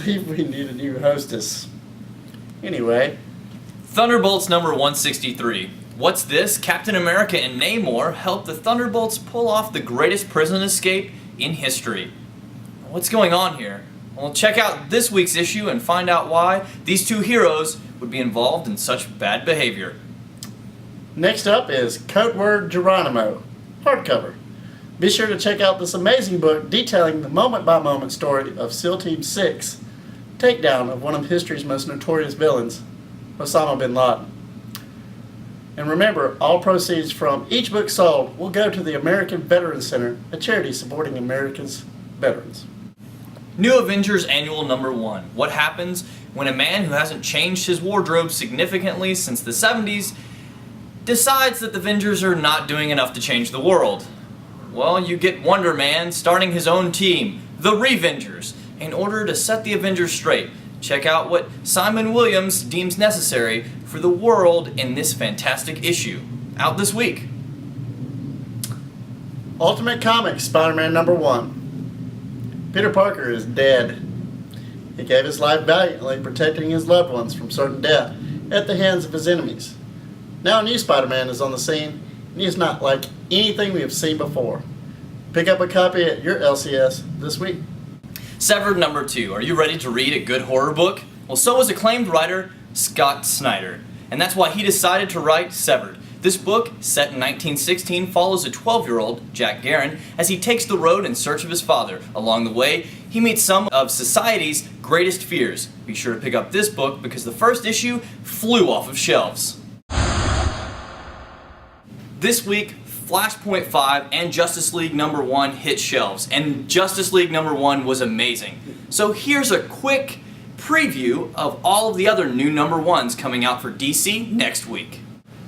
believe we need a new hostess. Anyway. Thunderbolts number 163. What's this? Captain America and Namor help the Thunderbolts pull off the greatest prison escape in history. What's going on here? Well, check out this week's issue and find out why these two heroes would be involved in such bad behavior. Next up is Code Word Geronimo, hardcover. Be sure to check out this amazing book detailing the moment-by-moment story of SEAL Team 6, takedown of one of history's most notorious villains, Osama bin Laden. And remember, all proceeds from each book sold will go to the American Veterans Center, a charity supporting America's veterans. New Avengers Annual number 1. What happens when a man who hasn't changed his wardrobe significantly since the 70s decides that the Avengers are not doing enough to change the world? Well, you get Wonder Man starting his own team, the Revengers, in order to set the Avengers straight. Check out what Simon Williams deems necessary for the world in this fantastic issue. Out this week. Ultimate Comics Spider-Man number 1. Peter Parker is dead. He gave his life valiantly protecting his loved ones from certain death at the hands of his enemies. Now a new Spider-Man is on the scene, and he is not like anything we have seen before. Pick up a copy at your LCS this week. Severed number 2. Are you ready to read a good horror book? Well, so is acclaimed writer Scott Snyder, and that's why he decided to write Severed. This book, set in 1916, follows a 12-year-old, Jack Garren, as he takes the road in search of his father. Along the way, he meets some of society's greatest fears. Be sure to pick up this book because the first issue flew off of shelves. This week, Flashpoint 5 and Justice League number 1 hit shelves, and Justice League number 1 was amazing. So here's a quick preview of all of the other new number 1s coming out for DC next week.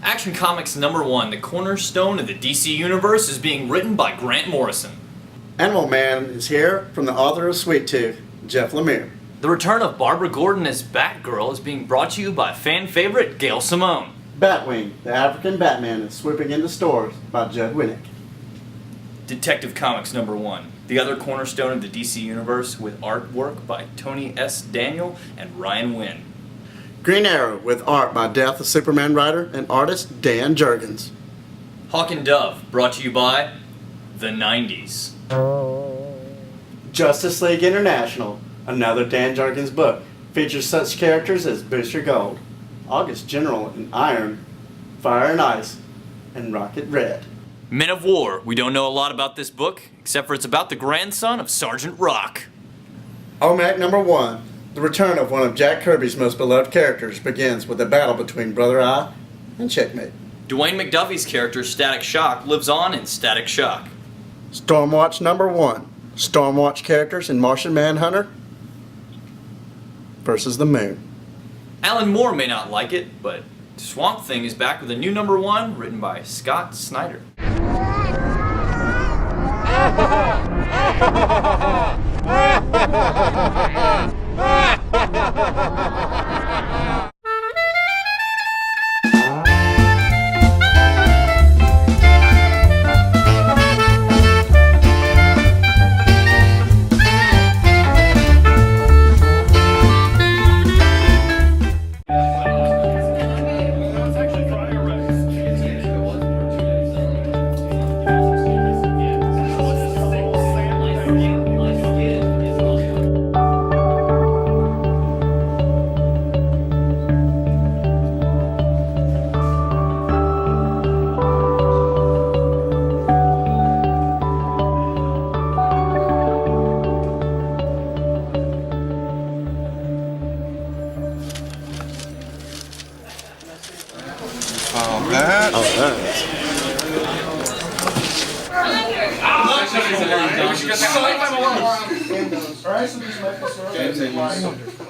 Action Comics number 1, the cornerstone of the DC Universe, is being written by Grant Morrison. Animal Man is here from the author of Sweet Tooth, Jeff Lemire. The return of Barbara Gordon as Batgirl is being brought to you by fan favorite Gail Simone. Batwing, the African Batman, is swooping into stores by Judd Winnick. Detective Comics number 1, the other cornerstone of the DC Universe, with artwork by Tony S. Daniel and Ryan Wynn. Green Arrow, with art by Death of Superman writer and artist Dan Jurgens. Hawk and Dove, brought to you by the 90s. Justice League International, another Dan Jurgens book, features such characters as Booster Gold, August General and Iron, Fire and Ice, and Rocket Red. Men of War, we don't know a lot about this book, except for it's about the grandson of Sergeant Rock. OMAC number 1, the return of one of Jack Kirby's most beloved characters, begins with a battle between Brother Eye and Checkmate. Dwayne McDuffie's character, Static Shock, lives on in Static Shock. Stormwatch number 1, Stormwatch characters in Martian Manhunter versus the Moon. Alan Moore may not like it, but Swamp Thing is back with a new number 1 written by Scott Snyder. Alright, so just make the